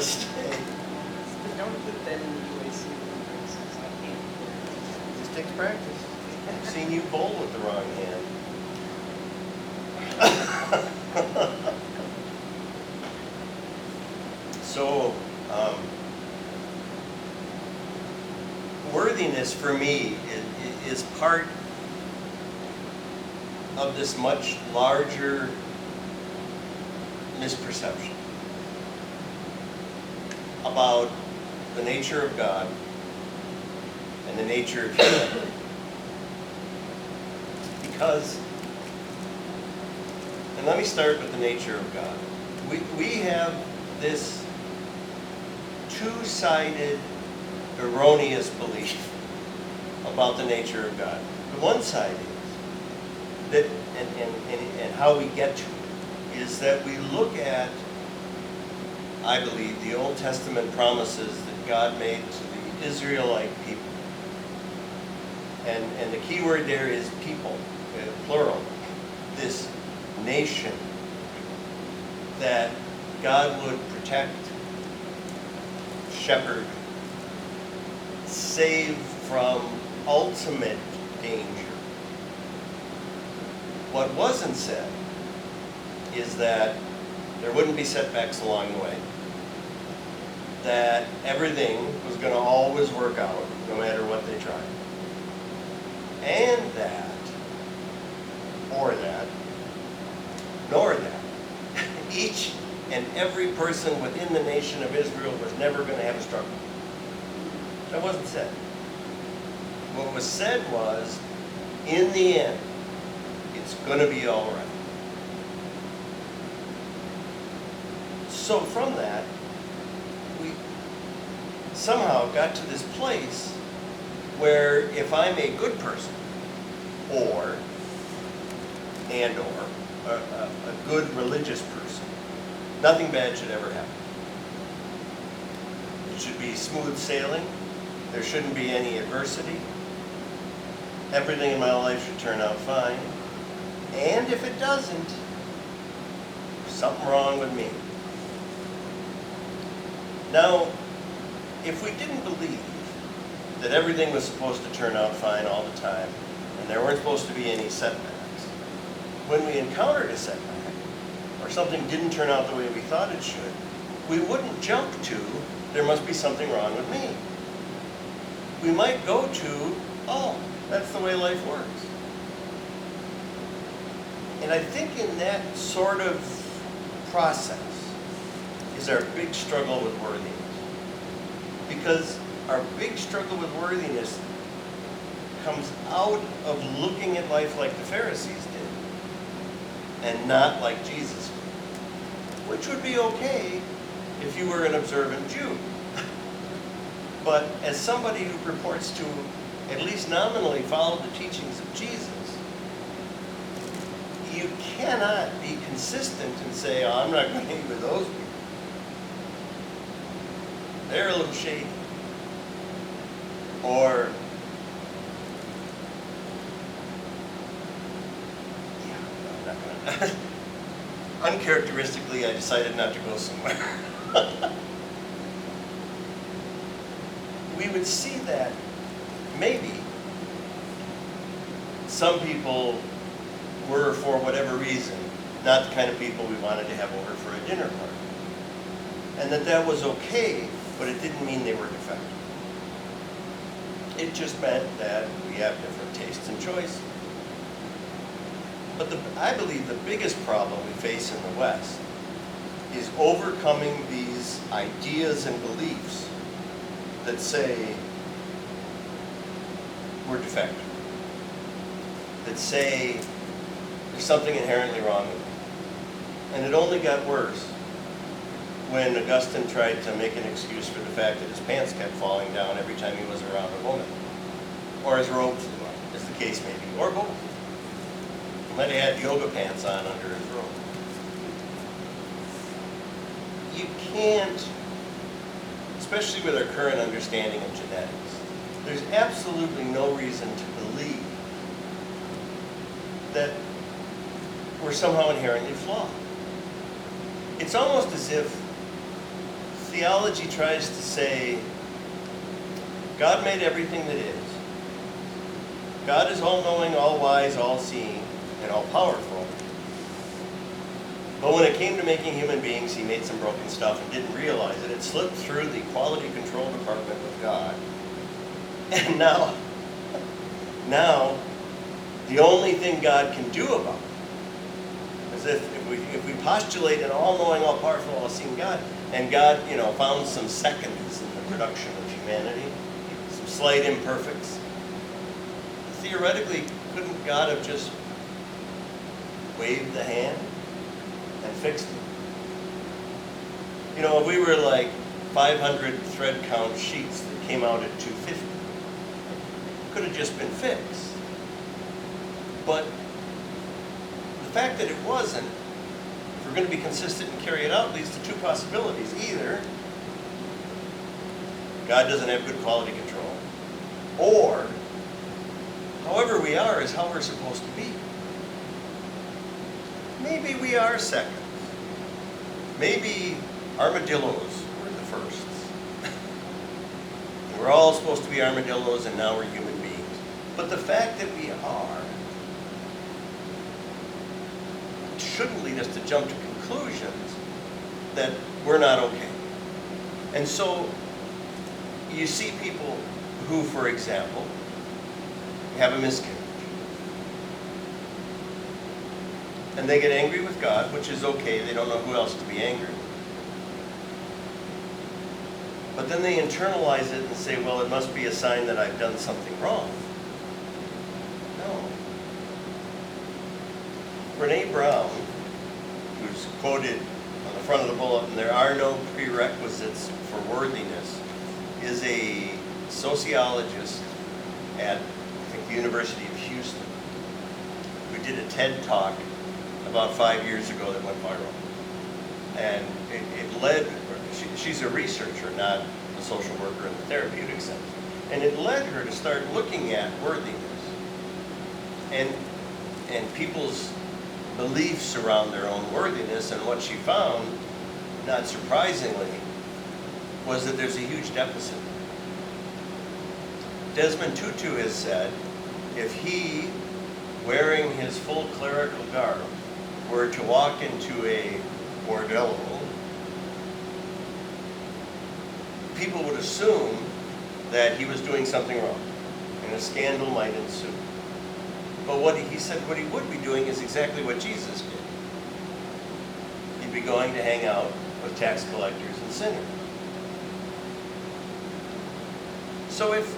Namaste. Don't put that in the UAC braces. I can't. It just takes practice. I've seen you bowl with the wrong hand. So, worthiness for me is part of this much larger misperception about the nature of God and the nature of humanity. Because, and let me start with the nature of God. We have this two-sided, erroneous belief about the nature of God. The one side is that, and how we get to it, is that we look at, I believe, the Old Testament promises that God made to the Israelite people. And the key word there is people, plural. This nation that God would protect, shepherd, save from ultimate danger. What wasn't said is that there wouldn't be setbacks along the way, that everything was going to always work out no matter what they tried, and that, or that, nor that, each and every person within the nation of Israel was never going to have a struggle. That wasn't said. What was said was, in the end, it's going to be all right. So from that, we somehow got to this place where if I'm a good person, or a good religious person, nothing bad should ever happen. It should be smooth sailing. There shouldn't be any adversity. Everything in my life should turn out fine. And if it doesn't, there's something wrong with me. Now, if we didn't believe that everything was supposed to turn out fine all the time, and there weren't supposed to be any setbacks, when we encountered a setback, or something didn't turn out the way we thought it should, we wouldn't jump to, there must be something wrong with me. We might go to, oh, that's the way life works. And I think in that sort of process is our big struggle with worthiness. Because our big struggle with worthiness comes out of looking at life like the Pharisees did, and not like Jesus did. Which would be okay if you were an observant Jew. But as somebody who purports to at least nominally follow the teachings of Jesus, you cannot be consistent and say, oh, I'm not going to eat with those people. They're a little shady. Or, yeah, I'm not going to. Uncharacteristically, I decided not to go somewhere. We would see that maybe some people were, for whatever reason, not the kind of people we wanted to have over for a dinner party. And that was okay, but it didn't mean they were defective. It just meant that we have different tastes and choices. But I believe the biggest problem we face in the West is overcoming these ideas and beliefs that say we're defective, that say there's something inherently wrong with me. And it only got worse when Augustine tried to make an excuse for the fact that his pants kept falling down every time he was around a woman, or his robe flew up, as the case may be, or both. He might have had yoga pants on under his robe. You can't, especially with our current understanding of genetics, there's absolutely no reason to believe that we're somehow inherently flawed. It's almost as if theology tries to say, God made everything that is. God is all-knowing, all-wise, all-seeing, and all-powerful. But when it came to making human beings, he made some broken stuff and didn't realize it. It slipped through the quality control department of God. And now, the only thing God can do about it is if we postulate an all-knowing, all-powerful, all-seeing God, and God, found some seconds in the production of humanity, some slight imperfects, theoretically, couldn't God have just waved the hand and fixed it? If we were like 500 thread count sheets that came out at 250, it could have just been fixed. But the fact that it wasn't, if we're going to be consistent and carry it out, leads to two possibilities. Either God doesn't have good quality control, or however we are is how we're supposed to be. Maybe we are seconds. Maybe armadillos were the firsts. We're all supposed to be armadillos, and now we're human beings. But the fact that we are shouldn't lead us to jump to conclusions that we're not okay. And so you see people who, for example, have a miscarriage. And they get angry with God, which is okay. They don't know who else to be angry with. But then they internalize it and say, well, it must be a sign that I've done something wrong. No. Brene Brown, who's quoted on the front of the bulletin, there are no prerequisites for worthiness, is a sociologist at, I think, the University of Houston. We did a TED Talk about 5 years ago that went viral. And it led, she's a researcher, not a social worker in the therapeutic sense. And it led her to start looking at worthiness and people's beliefs around their own worthiness. And what she found, not surprisingly, was that there's a huge deficit. Desmond Tutu has said, if he, wearing his full clerical garb, were to walk into a bordello, people would assume that he was doing something wrong, and a scandal might ensue. But what he said, what he would be doing is exactly what Jesus did. He'd be going to hang out with tax collectors and sinners. So if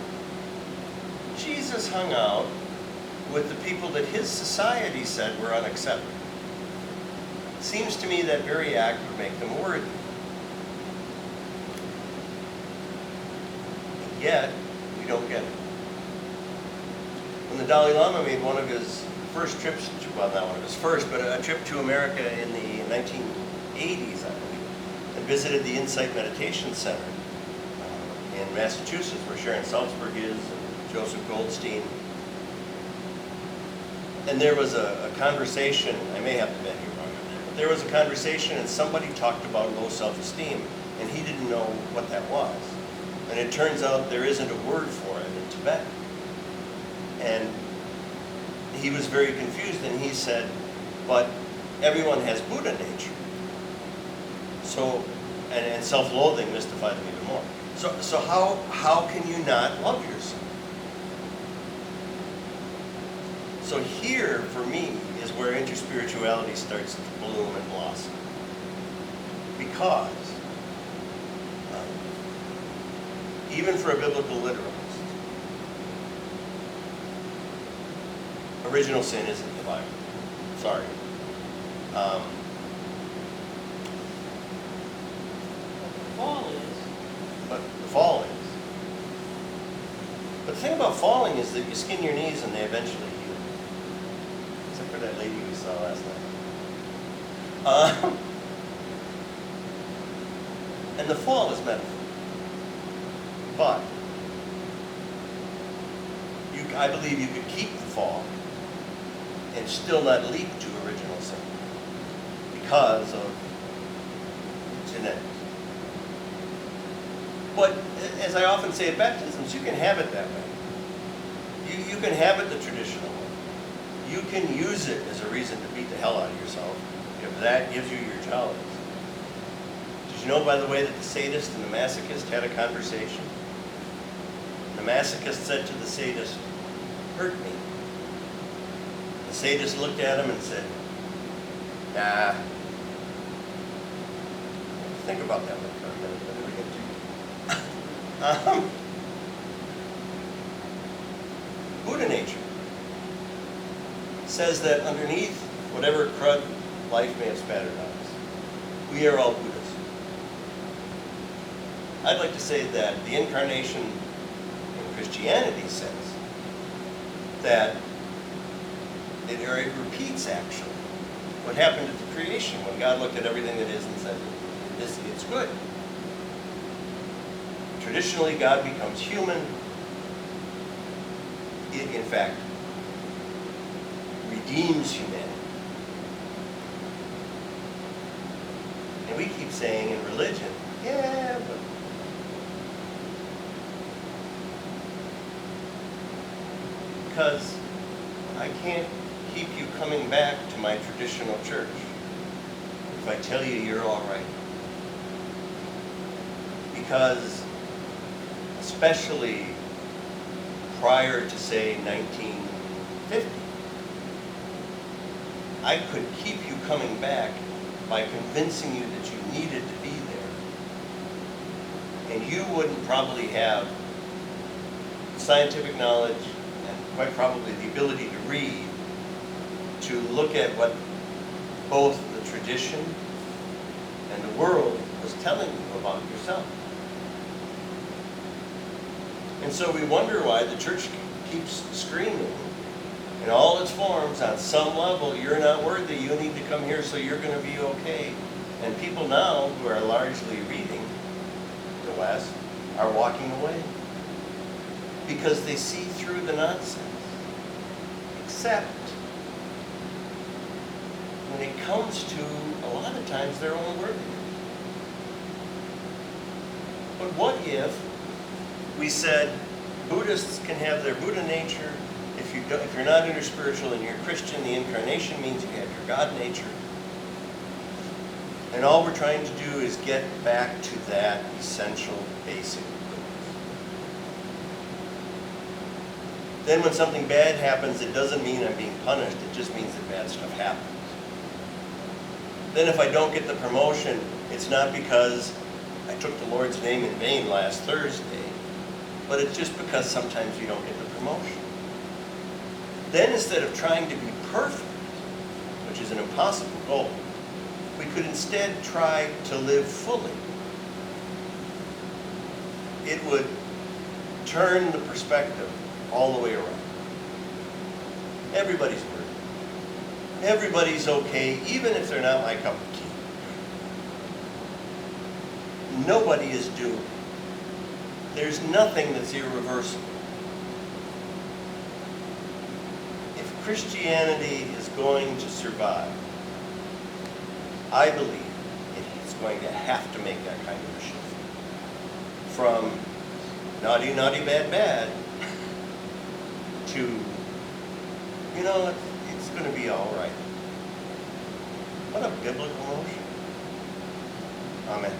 Jesus hung out with the people that his society said were unacceptable, it seems to me that very act would make them worthy. And yet, we don't get it. When the Dalai Lama made one of his first trips, well, not one of his first, but a trip to America in the 1980s, I believe, and visited the Insight Meditation Center in Massachusetts, where Sharon Salzberg is, and Joseph Goldstein. And there was a conversation, I may have to bet you wrong on that, but there was a conversation and somebody talked about low self-esteem, and he didn't know what that was. And it turns out there isn't a word for it in Tibet. And he was very confused, and he said, but everyone has Buddha nature. So, and self-loathing mystified him even more. So how can you not love yourself? So here, for me, is where interspirituality starts to bloom and blossom. Because, even for a biblical literalist, original sin isn't the Bible. Sorry. Fall is. But the fall is. But the thing about falling is that you skin your knees and they eventually heal. Except for that lady we saw last night. And the fall is metaphor. But I believe you could keep the fall and still not leap to original sin because of genetics. But as I often say at baptisms, you can have it that way. You can have it the traditional way. You can use it as a reason to beat the hell out of yourself if that gives you your jollies. Did you know, by the way, that the sadist and the masochist had a conversation? The masochist said to the sadist, "Hurt me." The sadist looked at him and said, "Nah." Think about that one for a minute. Let me get to Buddha nature says that underneath whatever crud life may have spattered on us, we are all Buddhas. I'd like to say that the incarnation in Christianity says that it repeats actually what happened at the creation when God looked at everything that is and said, it's good. Traditionally, God becomes human. It, in fact, redeems humanity. And we keep saying in religion, yeah, but because I can't keep you coming back to my traditional church if I tell you you're all right. Because especially prior to, say, 1950, I could keep you coming back by convincing you that you needed to be there. And you wouldn't probably have scientific knowledge and quite probably the ability to read, to look at what both the tradition and the world was telling you about yourself. And so we wonder why the church keeps screaming in all its forms, on some level, you're not worthy, you need to come here so you're going to be okay. And people now who are largely reading the West are walking away because they see through the nonsense. Except when it comes to, a lot of times, their own worthiness. But what if we said Buddhists can have their Buddha nature? If you're not interspiritual and you're Christian, the incarnation means you have your God nature. And all we're trying to do is get back to that essential, basic goodness. Then when something bad happens, it doesn't mean I'm being punished, it just means that bad stuff happens. Then if I don't get the promotion, it's not because I took the Lord's name in vain last Thursday, but it's just because sometimes you don't get the promotion. Then instead of trying to be perfect, which is an impossible goal, we could instead try to live fully. It would turn the perspective all the way around. Everybody's worthy. Everybody's okay, even if they're not my cup of tea. Nobody is doomed. There's nothing that's irreversible. If Christianity is going to survive, I believe it's going to have to make that kind of a shift. From naughty, naughty, bad, bad, to, you know, it's going to be all right. What a biblical notion. Amen.